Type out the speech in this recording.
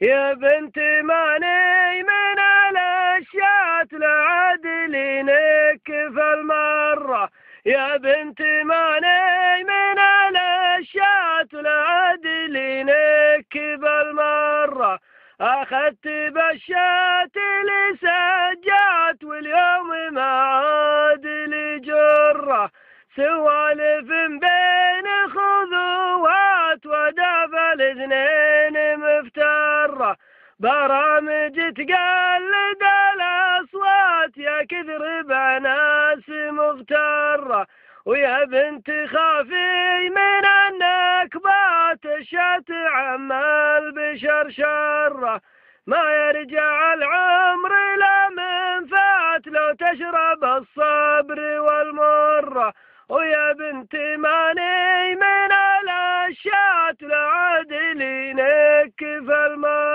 يا بنت ماني من الاشياء العدل نكف المرة. يا بنت ماني من الاشياء العدل نكف المرة. اخذت بشات لسجات واليوم ما عاد لي جرة. سوالف بين خذوات ودافع الاثنين مفترة. برامج تقلد الاصوات يا كثر بناس مغترة. ويا بنت خافي من النكبات الشات عم البشر شره. ما يرجع العمر لا من فات لو تشرب الصبر والمرة. ويا بنت ماني من الاشياء العدل نكف المرة.